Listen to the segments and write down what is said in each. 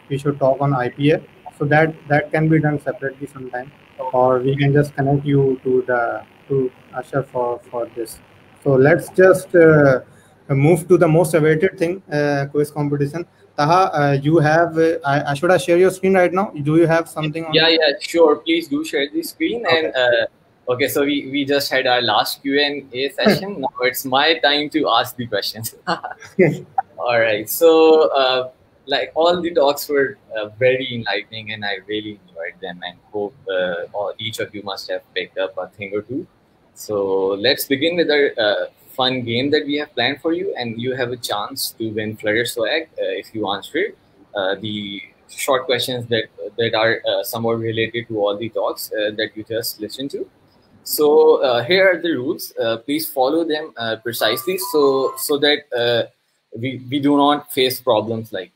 we should talk on IPA. So that can be done separately sometime, or we can just connect you to Asher for this. So let's just move to the most awaited thing, quiz competition. Taha, you have I should I share your screen right now? Do you have something on? Yeah, sure. Please do share the screen. Okay. And okay, so we just had our last Q&A session. Now it's my time to ask the questions. All right. So like all the talks were very enlightening, and I really enjoyed them, and hope each of you must have picked up a thing or two. So let's begin with our fun game that we have planned for you, and you have a chance to win Flutter Swag if you answer the short questions that are somewhat related to all the talks that you just listened to. So here are the rules. Please follow them precisely, so that we do not face problems like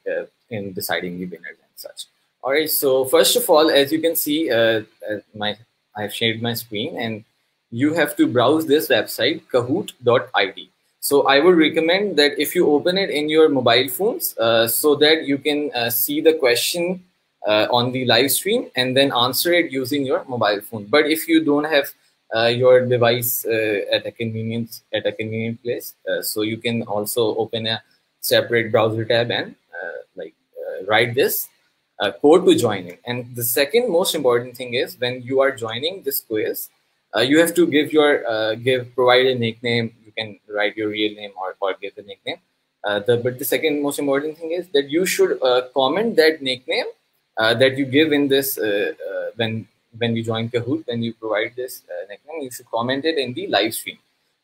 in deciding the winners and such. All right. So first of all, as you can see, I've shared my screen, and you have to browse this website, Kahoot.id. So I would recommend that if you open it in your mobile phones, so that you can see the question on the live stream and then answer it using your mobile phone. But if you don't have your device at a convenient place, so you can also open a separate browser tab and write this code to join in. And the second most important thing is, when you are joining this quiz, you have to provide a nickname. You can write your real name or give a nickname. But the second most important thing is that you should comment that nickname that you give in this when you join Kahoot. When you provide this nickname, you should comment it in the live stream,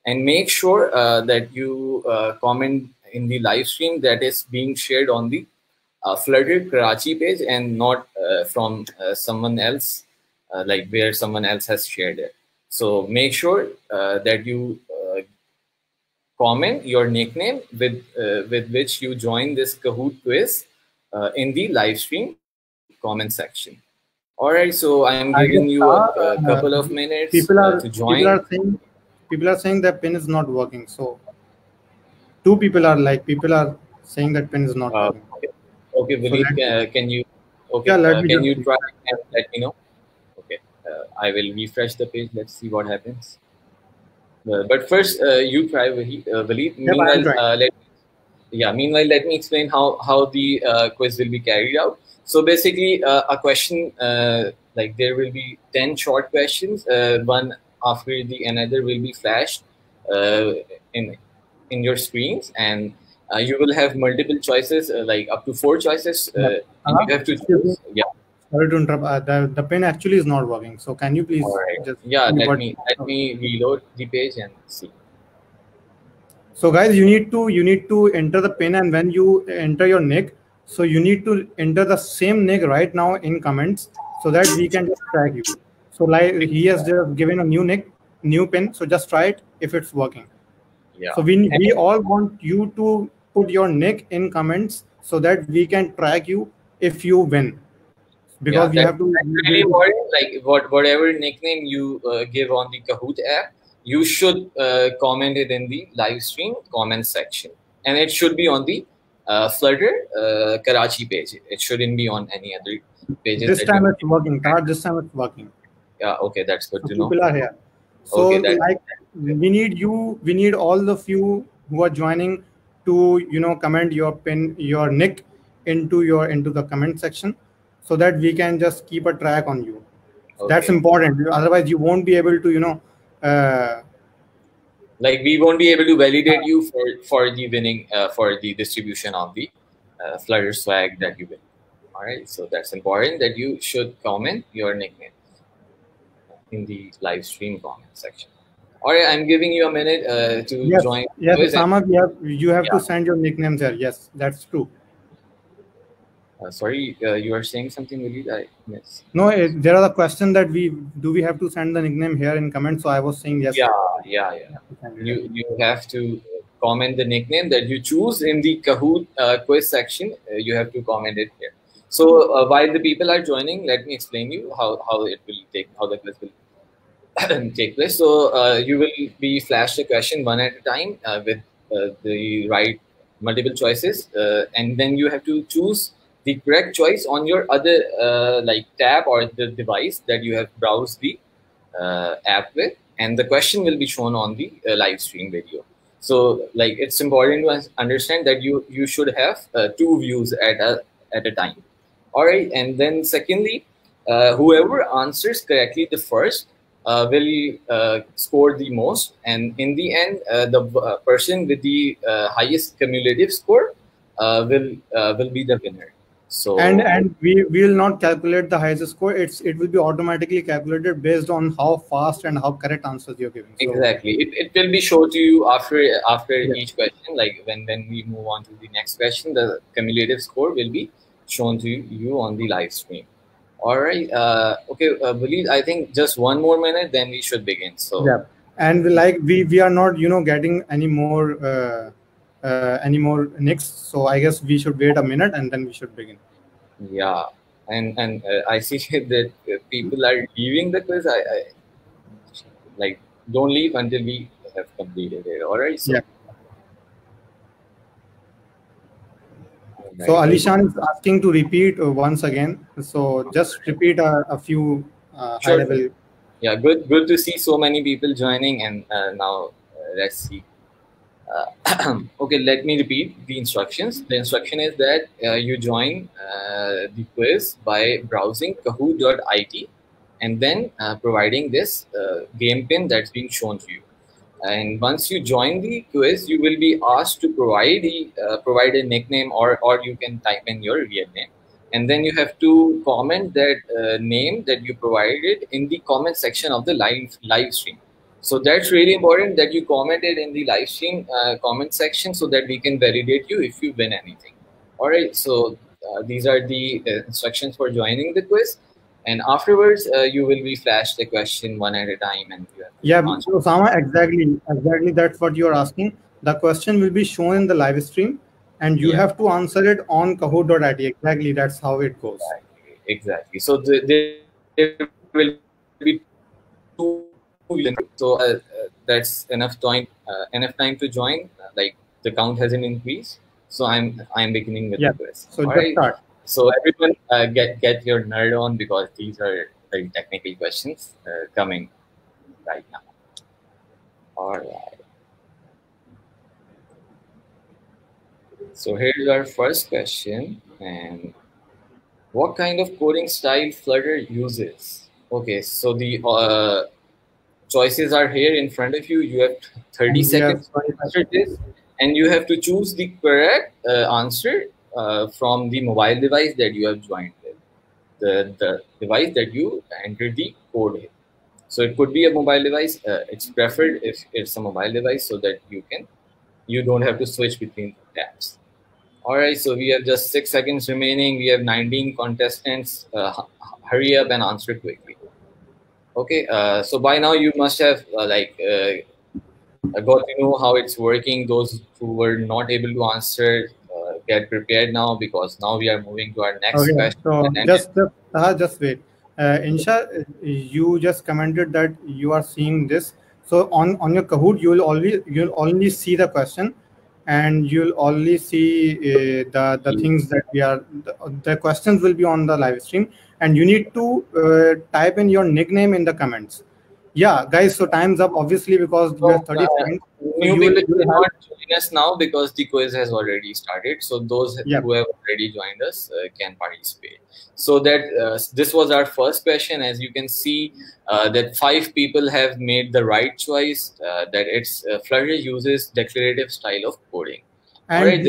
and make sure that you comment in the live stream that is being shared on the Flutter Karachi page, and not from someone else, like where someone else has shared it. So make sure that you comment your nickname with which you join this Kahoot quiz in the live stream comment section. All right, so I'm giving you a couple of minutes to join. People are saying that pin is not working. So people are saying that pin is not working. Okay, Waleed, can you? Okay, can you try and let me know? Okay, I will refresh the page. Let's see what happens. But first, you try, Waleed. Meanwhile, let me explain how the quiz will be carried out. So basically, a question, like there will be 10 short questions, one after the another will be flashed in your screens, and you will have multiple choices, like up to 4 choices. You have to choose. Yeah. Sorry to interrupt. The pen actually is not working. So can you please? Just let me reload the page and see. So guys, you need to enter the pin, and when you enter your nick, so you need to enter the same nick right now in comments, so that we can just track you. So like he has just given a new pin. So just try it if it's working. Yeah. So we all want you to put your nick in comments, so that we can track you if you win. Because we have to. Really important. Like whatever nickname you give on the Kahoot app, you should comment it in the live stream comment section, and it should be on the Flutter Karachi page. It shouldn't be on any other pages. This time it's working. This time it's working. Yeah. Okay, that's good to know. People are here. So we need all of you who are joining to comment your pin, your nick into the comment section, so that we can just keep a track on you. Okay. That's important. Otherwise, you won't be able to like we won't be able to validate you for the winning for the distribution of the Flutter swag that you win. All right, so that's important that you should comment your nickname in the live stream comment section. All right, I'm giving you a minute to join. Yes, Sama, you have to send your nicknames here. Yes, that's true. Sorry, you are saying something, Waleed? I missed. No, there are the question that we have to send the nickname here in comments. So I was saying yes. Yeah. You have to comment the nickname that you choose in the Kahoot quiz section. You have to comment it here. So while the people are joining, let me explain you how the quiz will take place. So you will be flashed a question one at a time with the right multiple choices, and then you have to choose the correct choice on your other like tab or the device that you have browsed the app with, and the question will be shown on the live stream video. So like it's important to understand that you should have two views at a time. All right, and then secondly, whoever answers correctly the first will score the most, and in the end, the person with the highest cumulative score will be the winner. So and we will not calculate the highest score. It will be automatically calculated based on how fast and how correct answers you're giving. So, exactly, it will be shown to you after each question. Like when we move on to the next question, the cumulative score will be shown to you on the live stream. All right. Okay, Waleed, I think just one more minute, then we should begin. So yeah, and like we are not getting any more next. So I guess we should wait a minute and then we should begin. yeah, and I see that people are leaving the quiz. I like don't leave until we have completed it. All right. So, Yeah. right, So Alishan is asking to repeat once again. So just repeat a few high sure. level. Yeah, good to see so many people joining, and now let's see. Okay, let me repeat the instructions. The instruction is that you join the quiz by browsing kahoot.it and then providing this game pin that's being shown to you. And once you join the quiz, you will be asked to provide a nickname, or you can type in your real name. And then you have to comment that name that you provided in the comment section of the live stream. So that's really important that you comment it in the live stream comment section so that we can validate you if you win anything. All right. So these are the instructions for joining the quiz. And afterwards, you will be flashed the question one at a time, and you have to Yeah, answer. Osama, exactly. That's what you're asking. The question will be shown in the live stream, and you Yeah. have to answer it on Kahoot.it. Exactly, that's how it goes. Exactly. So there will be two. So that's enough time to join. Like the count hasn't increased, so I'm beginning with Yeah. the quiz. So All just right. start. So everyone get your nerd on because these are very technical questions coming right now. All right. So here's our first question, and what kind of coding style Flutter uses? Okay, so the choices are here in front of you. You have 30 And we have seconds to 25 answer this, and you have to choose the correct answer from the mobile device that you have joined with, the device that you entered the code with. So it could be a mobile device. It's preferred if it's a mobile device so that you don't have to switch between tabs. All right, so we have just 6 seconds remaining. We have 19 contestants. Hurry up and answer quickly. Okay, so by now you must have got to know how it's working. Those who were not able to answer, get prepared now because now we are moving to our next Okay, question. so And just wait. Insha, you just commented that you are seeing this. So on your Kahoot, you'll only see the question, and you'll only see the things that the questions will be on the live stream, and you need to type in your nickname in the comments. Yeah, guys. So time's up, obviously, because you so, have 30 seconds. So new people you'll have cannot join us now because the quiz has already started. So those yeah. who have already joined us can participate. So that this was our first question. As you can see, that 5 people have made the right choice. That it's Flutter uses declarative style of coding. All right.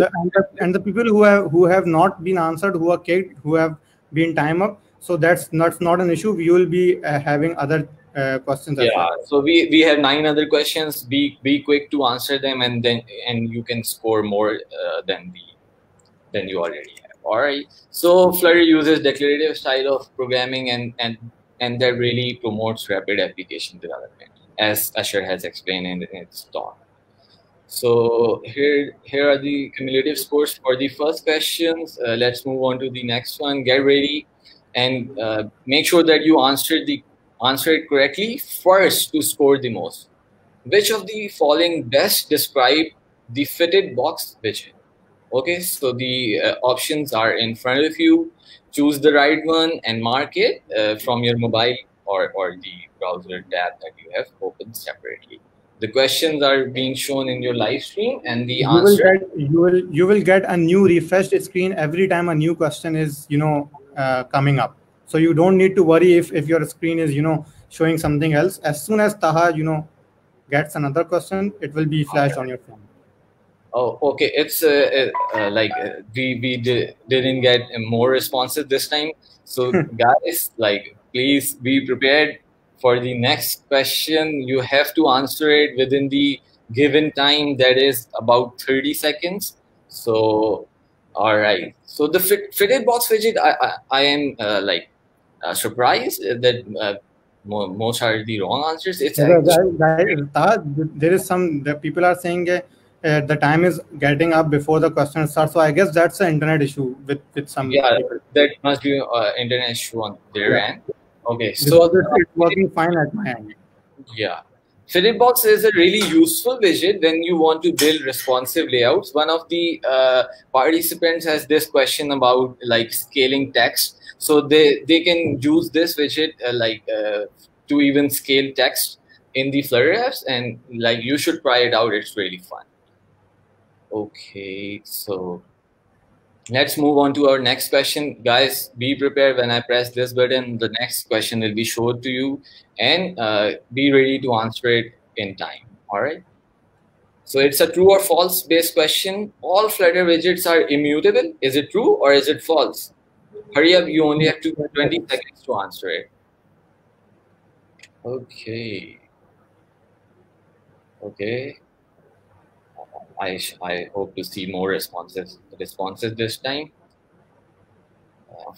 And the people who have not been answered, who are kicked, who have been time up, so that's not an issue. We will be having other questions as Yeah, well. so we have 9 other questions. Be quick to answer them, and you can score more than you already have. All right. So Flutter uses declarative style of programming, and that really promotes rapid application development, as Asher has explained in its talk. So here are the cumulative scores for the first questions. Let's move on to the next one. Get ready, and make sure that you answer it correctly first to score the most. Which of the following best describe the fitted box widget? Okay, so the options are in front of you. Choose the right one and mark it from your mobile or the browser tab that you have opened separately. The questions are being shown in your live stream, and the answer. You will get a new refreshed screen every time a new question is coming up. So you don't need to worry if your screen is showing something else. As soon as Taha gets another question, it will be flashed on your phone. Oh, okay. It's like didn't get more responses this time. So, guys, like, please be prepared for the next question. You have to answer it within the given time, that is about 30 seconds. So, all right. So, the fitted box widget, I am surprised that most are the wrong answers. It's actually. Taha, there is some the people are saying the time is getting up before the question starts. So I guess that's an internet issue with some Yeah, people. that must be internet issue on their Yeah, end. Okay, because so it's working fine at my end. yeah, Fitbox is a really useful widget when you want to build responsive layouts. One of the participants has this question about like scaling text, so they can use this widget to even scale text in the Flutter apps, and like you should try it out. It's really fun. Okay, so let's move on to our next question. Guys, be prepared when I press this button. The next question will be shown to you, and be ready to answer it in time. All right. So it's a true or false based question. All Flutter widgets are immutable. Is it true or is it false? Hurry up. You only have 20 seconds to answer it. Okay. Okay. I hope to see more responses this time.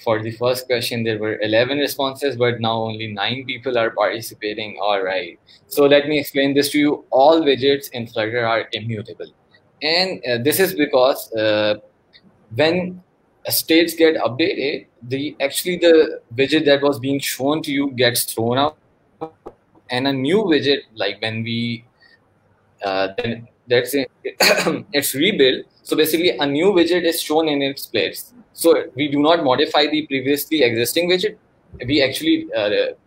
For the first question, there were 11 responses, but now only 9 people are participating. All right. So let me explain this to you. All widgets in Flutter are immutable. And this is because when states get updated, the widget that was being shown to you gets thrown out, and a new widget, like when we then that's it, it's rebuilt. So basically, a new widget is shown in its place. So we do not modify the previously existing widget. We actually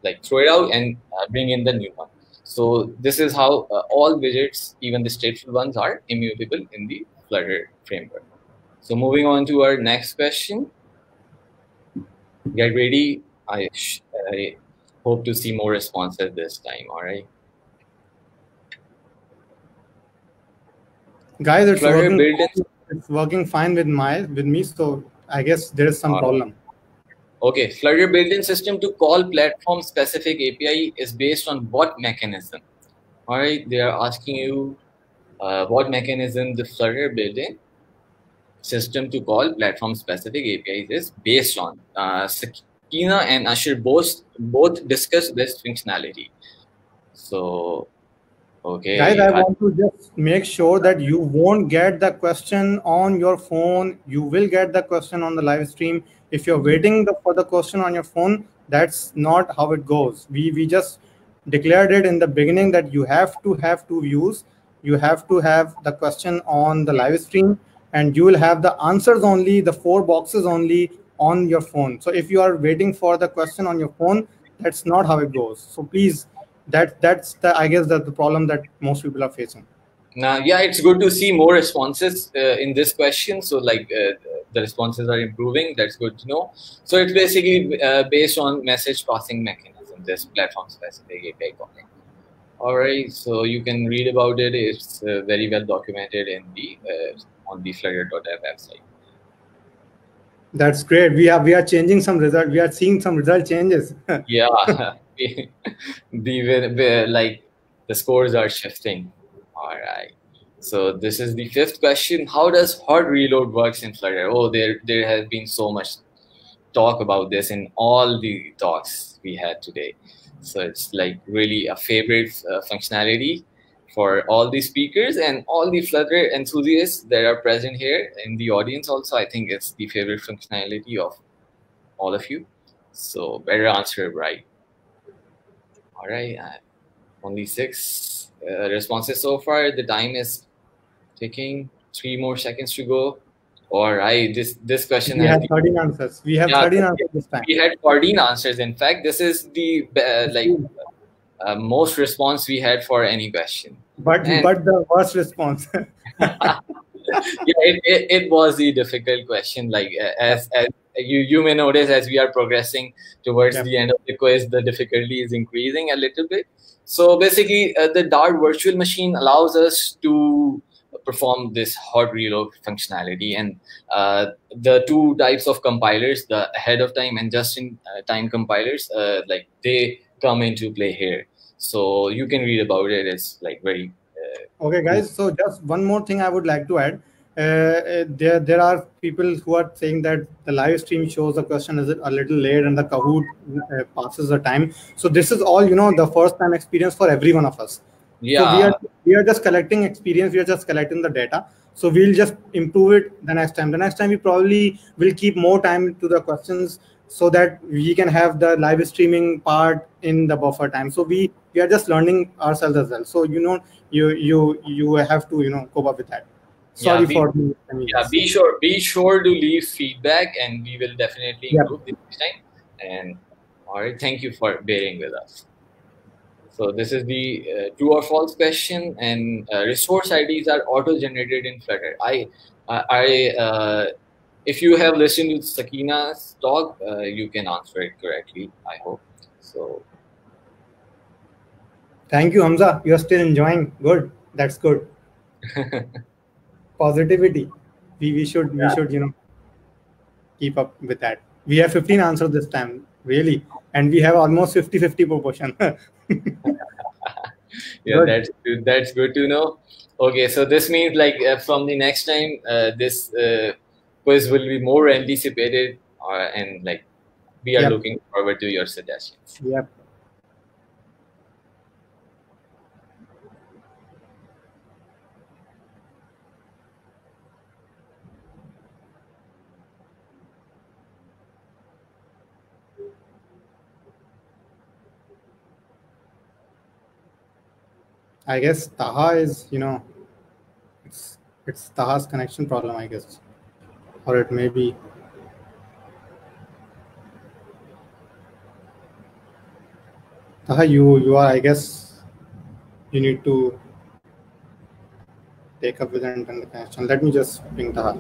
like throw it out and bring in the new one. So this is how all widgets, even the stateful ones, are immutable in the Flutter framework. So moving on to our next question. Get ready. I hope to see more responses this time. All right. Guys, it's Flutter working. built-in. It's working fine with me. So I guess there is some problem. Okay, Flutter built-in system to call platform-specific API is based on what mechanism? All right, they are asking you what mechanism the Flutter built-in system to call platform-specific APIs is based on. Sakina and Ashir both discuss this functionality. So, Guys, okay, I want to just make sure that you won't get the question on your phone. You will get the question on the live stream. If you're waiting for the question on your phone, that's not how it goes. We just declared it in the beginning that you have to have two views. You have to have the question on the live stream, and you will have the answers only, the four boxes only on your phone. So if you are waiting for the question on your phone, that's not how it goes. So please, that's the, I guess, that the problem that most people are facing. now, yeah, it's good to see more responses in this question. So, like, the responses are improving. That's good to know. So, it's basically based on message passing mechanism, this platform specific API calling. All right. So, you can read about it. It's very well documented in the on the Flutter.dev website. That's great. We are changing some result. We are seeing some result changes. Yeah, like the scores are shifting. All right. So this is the fifth question. How does hard reload works in Flutter? Oh, there has been so much talk about this in all the talks we had today. So it's like really a favorite functionality for all the speakers and all the Flutter enthusiasts that are present here in the audience. Also, I think it's the favorite functionality of all of you. So better answer right. All right, only 6 responses so far. The time is ticking. 3 more seconds to go. All right. This question We has have been, 13 answers. We have yeah, 13 answers this time. we had 14 answers. In fact, this is the like Cool. most response we had for any question. But And the worst response. yeah, it was the difficult question. Like Yep. as you may notice, as we are progressing towards Yep. the end of the quiz, the difficulty is increasing a little bit. So basically, the Dart virtual machine allows us to perform this hot reload functionality, and the two types of compilers, the ahead of time and just in time compilers, like they come into play here. So you can read about it. It's like very Okay, cool. guys. So just one more thing I would like to add. There are people who are saying that the live stream shows the question is a little late and the Kahoot passes the time. So this is all the first time experience for every one of us. So we are Yeah. we are just collecting experience. We are just collecting the data. So we'll just improve it the next time. The next time we probably will keep more time to the questions so that we can have the live streaming part in the buffer time. So we are just learning ourselves as well. So you have to cope up with that. Yeah, Sorry for the yeah, inconvenience. be sure to leave feedback, and we will definitely Yep. improve the next time. And all right, thank you for bearing with us. So this is the true or false question, and resource IDs are auto-generated in Flutter. If you have listened to Sakina's talk, you can answer it correctly, I hope. So Thank you, Hamza. You're still enjoying. Good. That's good. Positivity. We should keep up with that. We have 15 answers this time, really, and we have almost 50-50 proportion. yeah, Good. that's good to know. Okay, so this means like from the next time, this quiz will be more anticipated, and like we are Yep. looking forward to your suggestions. Yep. I guess Taha is, it's Taha's connection problem, I guess, or it may be. Taha, you are, I guess, you need to take up with an internet connection. Let me just ping Taha.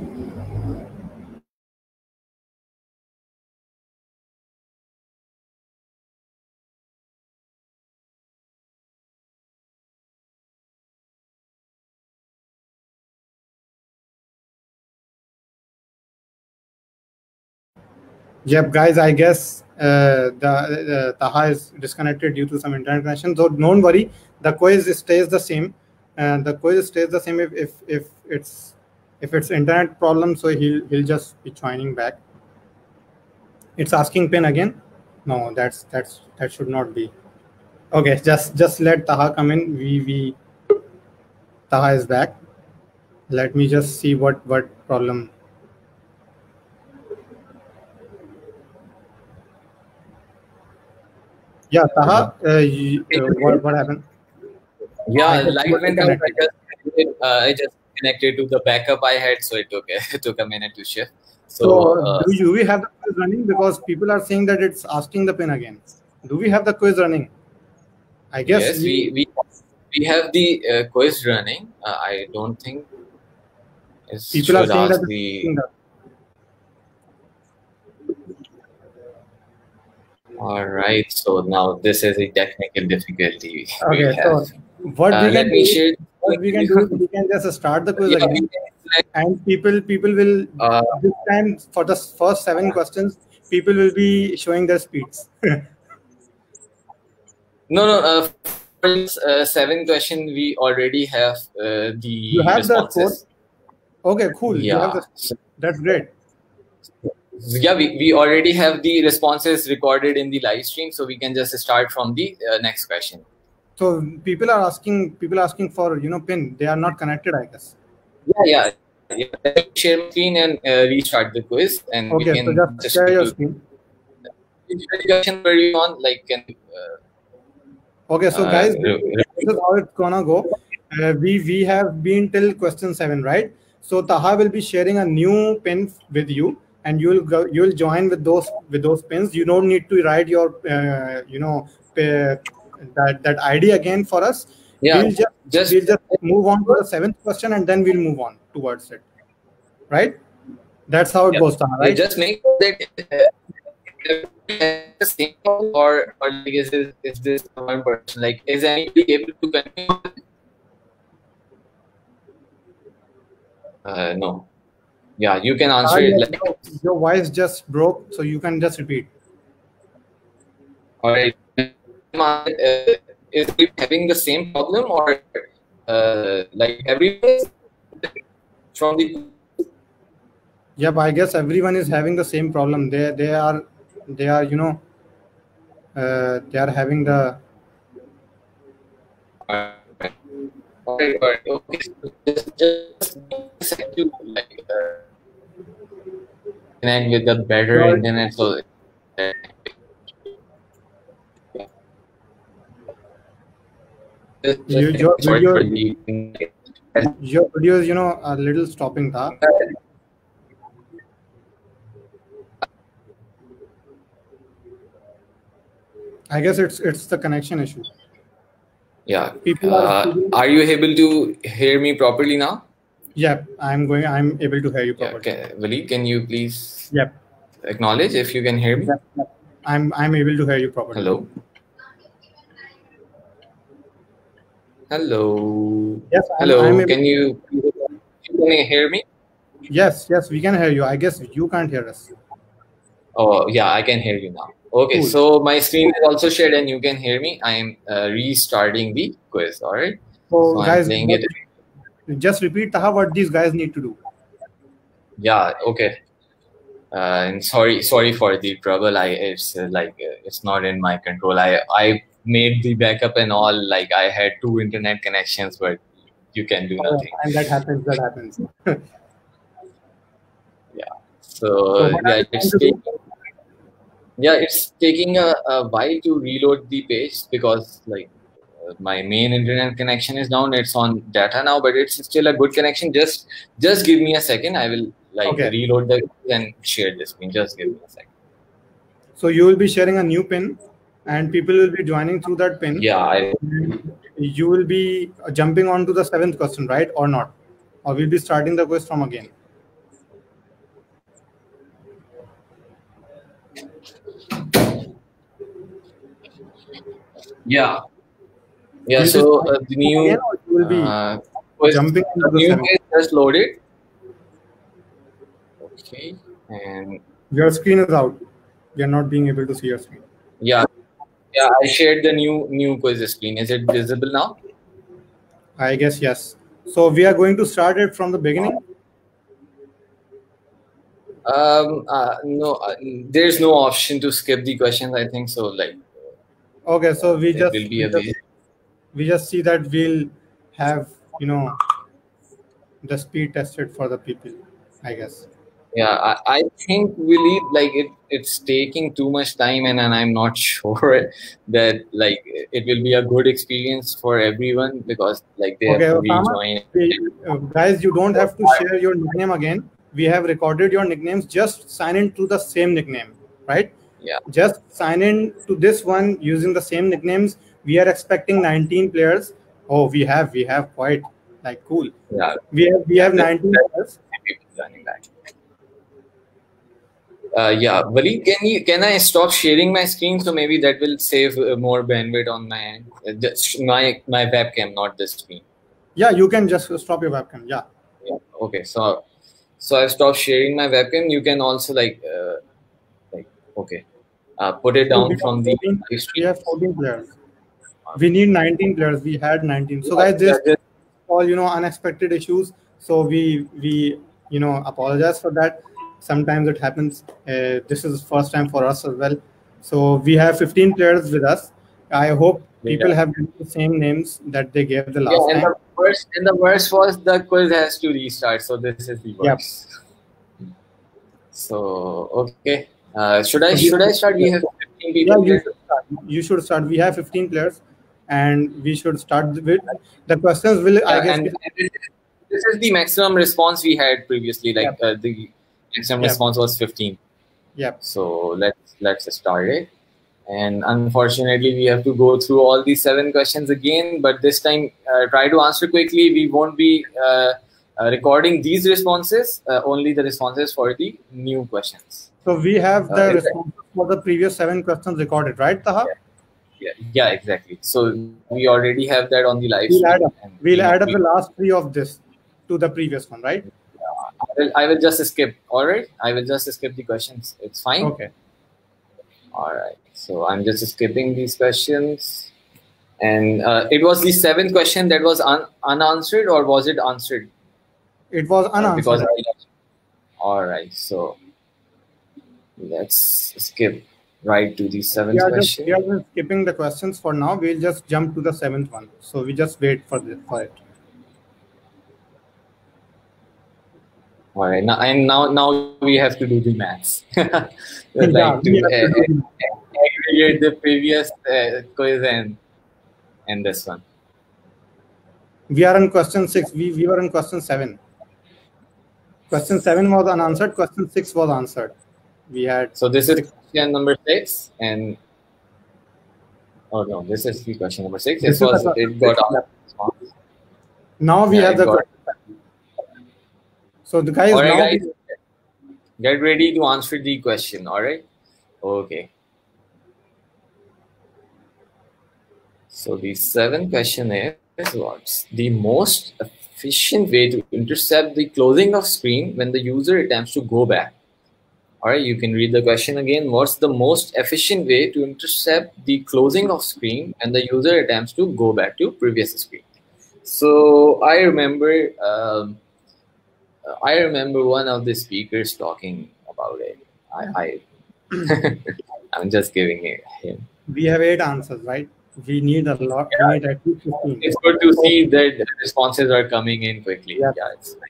Yep, guys, I guess the Taha is disconnected due to some internet connection. So don't worry, the quiz stays the same. The quiz stays the same if it's internet problem. So he'll just be joining back. It's asking pin again. No, that should not be. Okay, just let Taha come in. We Taha is back. Let me just see what problem. Yeah, Taha, what happened? Yeah, I guess you light were went out. disconnected. I just connected to the backup I had, so it took it took a minute to shift. So So do we have the quiz running? Because people are saying that it's asking the pin again. Do we have the quiz running? I guess yes, we have the quiz running. I don't think it people are should saying that ask it's the. asking the. All right, so now this is a technical difficulty we Okay, have. so what we Let can me do, share. what we can do is we can just start the quiz Yeah, we again, can select, and people will this time for the first 7 questions, people will be showing their speeds. no. For this 7 question, we already have You the have the score. responses. Okay, cool. You have Yeah. the. That's great. Yeah, we already have the responses recorded in the live stream, so we can just start from the next question. So people asking for pin. They are not connected, I guess. Yeah. Let me share my screen and restart the quiz, and we Okay, so can just just share try your to. screen. Which question were you on? Like, can Okay, so guys, this re- is how it's gonna go. We have been till question 7, right? So Taha will be sharing a new pin with you, and you'll join with those pins. You don't need to write your that ID again for us. Yeah, just We'll just move on to the seventh question, and then we'll move on towards it. Right? That's how it yeah. goes, Taha. Right? Just make sure that the same problem, or like is this one person? Like, is anybody able to continue? No. Yeah, you can answer it. Like, your voice just broke, so you can just repeat. all right. Is it having the same problem, or like everyone from the? Yep, I guess everyone is having the same problem. They are they are having the. Okay. Just to like connect with the better internet, so. Your video is a little stopping, Tha. I guess it's the connection issue. Yeah. Are you able to hear me properly now? Yeah, I'm able to hear you properly. Okay, Waleed, can you please Yep. acknowledge if you can hear me? Yep. I'm able to hear you properly. Hello. Hello. Yes. Hello. Can you hear me? Yes, we can hear you. I guess you can't hear us. Oh yeah, I can hear you now. Okay, cool. So my screen is also shared and you can hear me. I am restarting the quiz. All right. So guys, just repeat, Taha, what these guys need to do. Yeah. Okay. And sorry for the trouble. It's it's not in my control. I made the backup and all. Like, I had 2 internet connections, but you can do nothing. And that happens. Yeah. So yeah, it's taking a while to reload the page because my main internet connection is down. It's on data now, but it's still a good connection. Just give me a second. I will reload the and share this screen. Just give me a second. So you will be sharing a new pin, and people will be joining through that pin. Yeah. You will be jumping on to the 7th question, right, or not? Or we'll be starting the quiz from again. Yeah. So the new will be jumping the new page just loaded. Okay, and your screen is out. We are not being able to see your screen. Yeah. I shared the new quiz screen. Is it visible now? I guess yes. So we are going to start it from the beginning. No, there's no option to skip the questions. I think so. Okay, so we just see that we'll have the speed tested for the people, I guess. Yeah, I think it's taking too much time, and I'm not sure that it will be a good experience for everyone because they have to rejoin. Guys, you don't have to share your nickname again. We have recorded your nicknames. Just sign in to the same nickname, right? Yeah. Just sign in to this one using the same nicknames. We are expecting 19 players. Oh, we have quite cool. Yeah. We have 19 players. Yeah, Waleed, can I stop sharing my screen, so maybe that will save more bandwidth on my end? My webcam, not the screen. Yeah, you can just stop your webcam. Yeah. Okay, so I stopped sharing my webcam. You can also put it down from the screen. We have 14 players. We need 19 players. We had 19. So guys, this all unexpected issues. So we apologize for that. Sometimes it happens. This is first time for us as well. So we have 15 players with us. I hope people have the same names that they gave the last time. The worst was the quiz has to restart. So this is the worst. Yep. So okay. Should I start? We have 15 people. Yeah, you should start. We have 15 players, and we should start with the questions. Will I guess this is the maximum response we had previously. Like the maximum response was 15. Yep. So let's start it. And unfortunately, we have to go through all these 7 questions again. But this time, try to answer quickly. We won't be recording these responses. Only the responses for the new questions. So we have the responses for the previous 7 questions recorded, right, Taha? Yeah, exactly. So we already have that on the live. We'll add up the last 3 of this to the previous one, right? I will just skip. All right, I will just skip the questions. It's fine. Okay. All right. So I'm just skipping these questions. And it was the 7th question that was unanswered, or was it answered? It was unanswered. All right. So let's skip right to the 7th question. We are just skipping the questions for now. We'll just jump to the 7th one. So we just wait for it. All right. Now we have to do the maths. Like to aggregate the previous quiz and this one. We are on question 6. We were on question 7. Question 7 was unanswered. Question 6 was answered. We had. So this is question number 6, and oh no, this is the question number 6. It got answered. Now we have the question. So the guys, guys, get ready to answer the question. All right. Okay. So the 7th question is, what's the most efficient way to intercept the closing of screen when the user attempts to go back? All right, you can read the question again. What's the most efficient way to intercept the closing of screen when the user attempts to go back to previous screen? So I remember one of the speakers talking about it. I'm just giving it him. We have 8 answers, right? We need a lot. Yeah. We need at least 15. It's good to see that the responses are coming in quickly. Yeah. It's fine.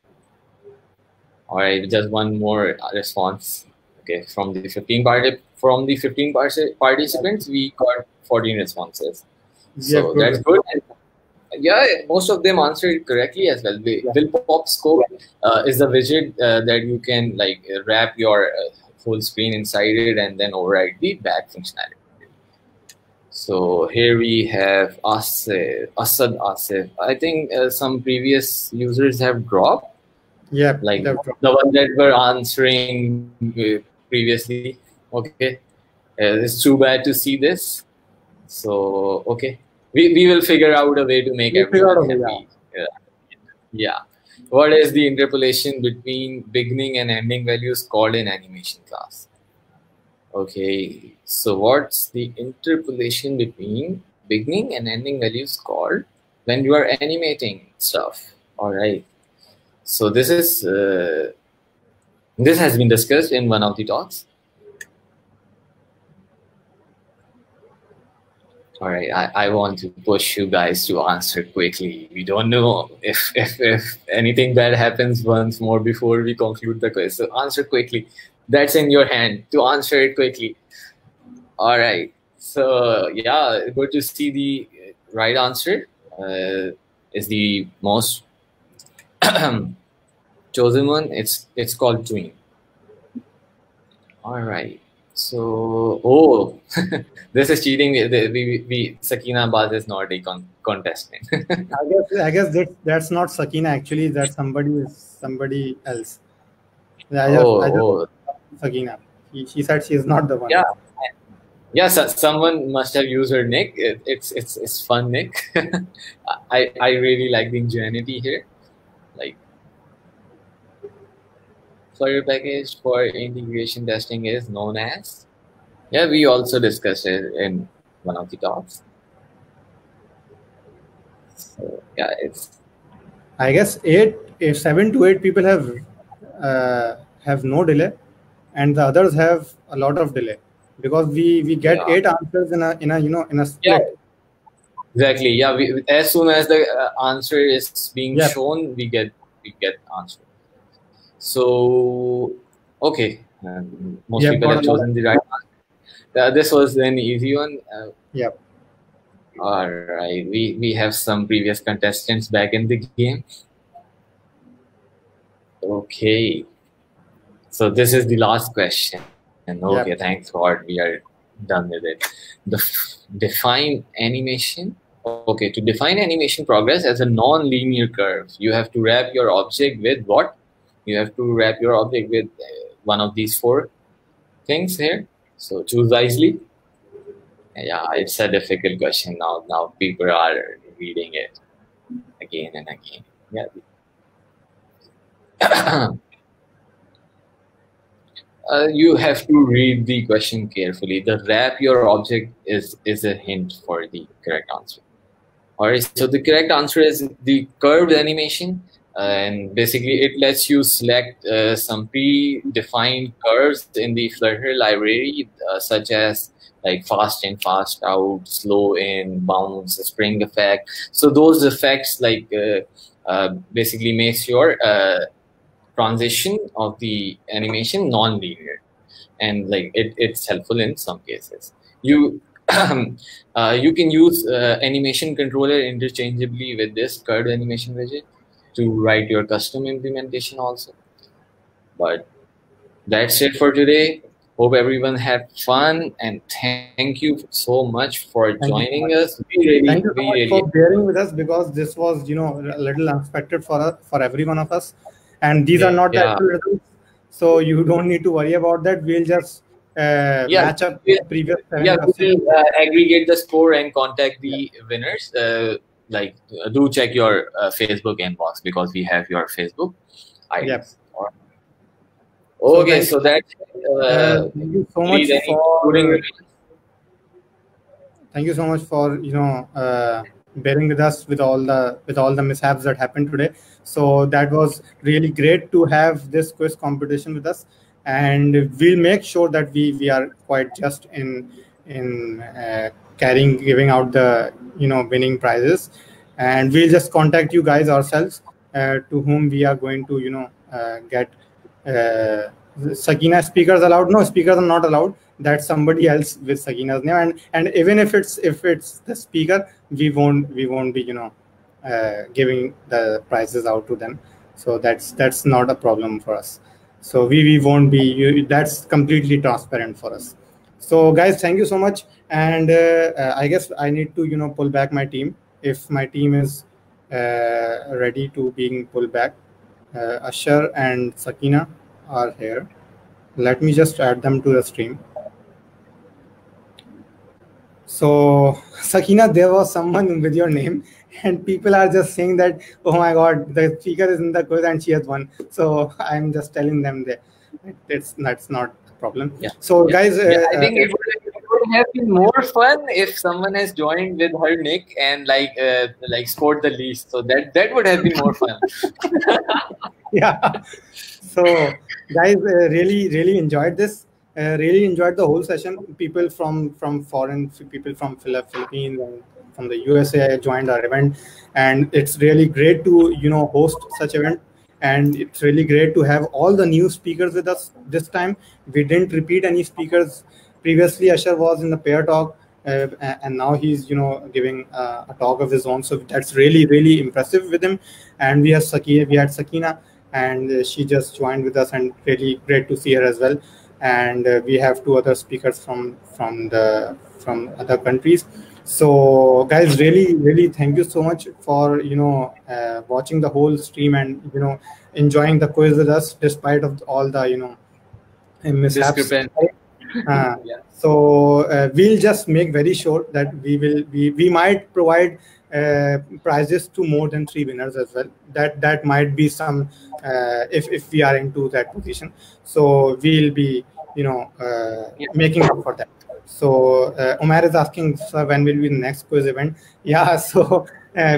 All right, just one more response. Okay, from the 15 participants, we got 14 responses. So that's good. Yeah, most of them answered correctly as well. Will Pop Scope is a widget that you can like wrap your full screen inside it and then override the back functionality. So here we have Asad Asif. I think some previous users have dropped. Yeah, like the one that were answering previously. Okay, it's too bad to see this. So okay. We will figure out a way to make everyone happy. Yeah. What is the interpolation between beginning and ending values called in animation class? Okay. So what's the interpolation between beginning and ending values called when you are animating stuff? All right. So this has been discussed in one of the talks. All right, I want to push you guys to answer quickly. We don't know if anything bad happens once more before we conclude the quiz. So answer quickly. That's in your hand to answer it quickly. All right. So yeah, good to see the right answer is the most chosen one. It's called tween. All right. So, this is cheating. Sakina Baz is not a contestant. I guess that's not Sakina. Actually, that's somebody else. I just Sakina. She said she is not the one. Yeah. So someone must have used her nick. It's fun nick. I really like the ingenuity here. Like, Flutter package for integration testing is known as. Yeah, we also discussed it in one of the talks. So yeah, it's. I guess 7 to 8 people have no delay, and the others have a lot of delay because we get 8 answers in a split. Yeah. Exactly. Yeah. As soon as the answer is being shown, we get answer. So okay, most people have chosen the right answer. This was an easy one. Yep. All right, we have some previous contestants back in the game. Okay. So this is the last question. Okay, Yep. thanks God we are done with it. Define animation. Okay, to define animation progress as a non-linear curve, you have to wrap your object with what? You have to wrap your object with one of these four things here. So choose wisely. Yeah, it's a difficult question now. Now people are reading it again and again. Yeah. You have to read the question carefully. The wrap your object is a hint for the correct answer. Alright, so the correct answer is the curved animation, and basically it lets you select some predefined curves in the Flutter library, such as like fast in, fast out, slow in, bounce, spring effect. So those effects basically makes your transition of the animation non-linear, and it's helpful in some cases. You you can use animation controller interchangeably with this curved animation widget to write your custom implementation also. But that's it for today. Hope everyone had fun, and thank you so much for Thank you joining so much. us. Thank you We so much really for bearing with us, because this was, a little unexpected for us, for every one of us, and these are not the yeah. actual results, so you don't need to worry about that. We'll just Yeah, match up we, the previous seven yeah, we questions. will aggregate the score and contact Yeah. the winners. Do check your Facebook inbox because we have your Facebook Yep. IDs. So Okay, so that's thank you so much please any concluding for remarks? thank you so much for bearing with us with all the mishaps that happened today. So that was really great to have this quiz competition with us, and we'll make sure that we are quite just in carrying giving out the winning prizes, and we'll just contact you guys ourselves, to whom we are going to get uh, Sakina. Speakers allowed? No, speakers are not allowed. That's somebody else with Sakina's name, and even if it's the speaker, we won't be giving the prizes out to them. So that's not a problem for us. So we won't be. That's completely transparent for us. So guys, thank you so much. And I guess I need to pull back my team if my team is ready to being pulled back. Ashar and Sakina are here. Let me just add them to the stream. So, Sakina, there was someone with your name, and people are just saying that, oh my God, the speaker is in the quiz and she has won. So, I'm just telling them that that's not a problem. Yeah, So, yeah, guys, yeah. I think it would have been more fun if someone has joined with her nick and scored the least. So that would have been more fun. yeah. So, guys, really enjoyed this. Really enjoyed the whole session. People from foreign, people from Philippines and from the USA joined our event, and it's really great to host such event. And it's really great to have all the new speakers with us this time. We didn't repeat any speakers previously. Ashar was in the pair talk, and now he's giving a talk of his own. So that's really impressive with him. And we had Sakina, and she just joined with us, and really great to see her as well. And we have two other speakers from other countries. So guys, really thank you so much for watching the whole stream, and enjoying the quiz with us despite of all the mishaps. Yeah. So we'll just make very sure that we might provide prizes to more than 3 winners as well. That might be some, if we are into that position. So we'll be making up for that. So Umar is asking, so when will be the next quiz event? Yeah, so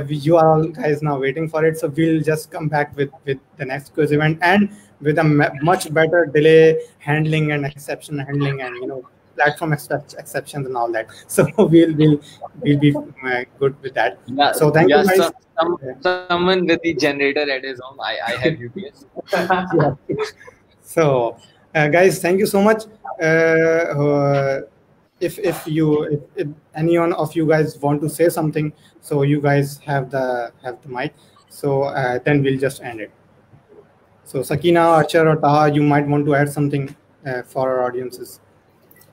you are all guys now waiting for it. So we'll just come back with the next quiz event, and with a much better delay handling and exception handling, and platform exceptions and all that. So we'll be good with that. Yeah, So thank yeah. you guys. Someone with the generator at his home. I have UPS. Yeah. So guys, thank you so much. If any one of you guys want to say something, so you guys have the mic. So then we'll just end it. So Sakina, Archer, or Taha, you might want to add something for our audiences.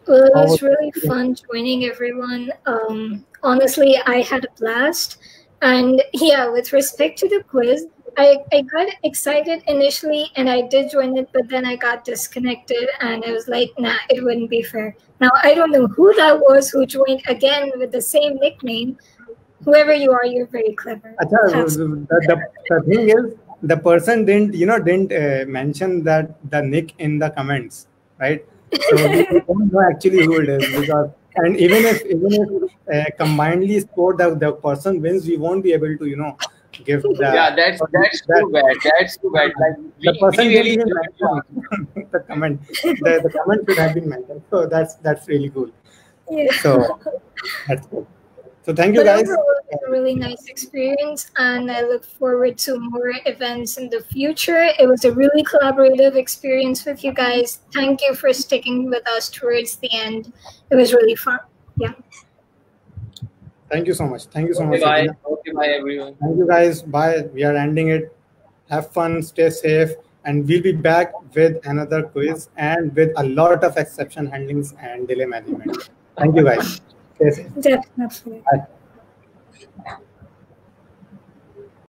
Well, it How was was really fun joining everyone. Honestly, I had a blast. And yeah, with respect to the quiz, I got excited initially and I did join it, but then I got disconnected and I was like, nah, it wouldn't be fair. Now, I don't know who that was who joined again with the same nickname. Whoever you are, you're very clever. Hats. the thing is, the person didn't mention that the nick in the comments, right? So we don't know actually who it is, because, and even if combinedly score, the person wins, we won't be able to give Yeah, the that's that too bad. That's too bad. Like the we person didn't really even enjoyed you mention the comment. The comment should have been mentioned. So that's really cool. Yeah. So that's good. So thank you But guys. overall, it was a really nice experience, and I look forward to more events in the future. It was a really collaborative experience with you guys. Thank you for sticking with us towards the end. It was really fun. Yeah. Thank you so much. Thank you so Okay, much, bye. Sakina. Okay, bye, everyone. Thank you guys. Bye. We are ending it. Have fun, stay safe, and we'll be back with another quiz and with a lot of exception handlings and delay management. Thank you guys. Stay safe. Definitely. Bye.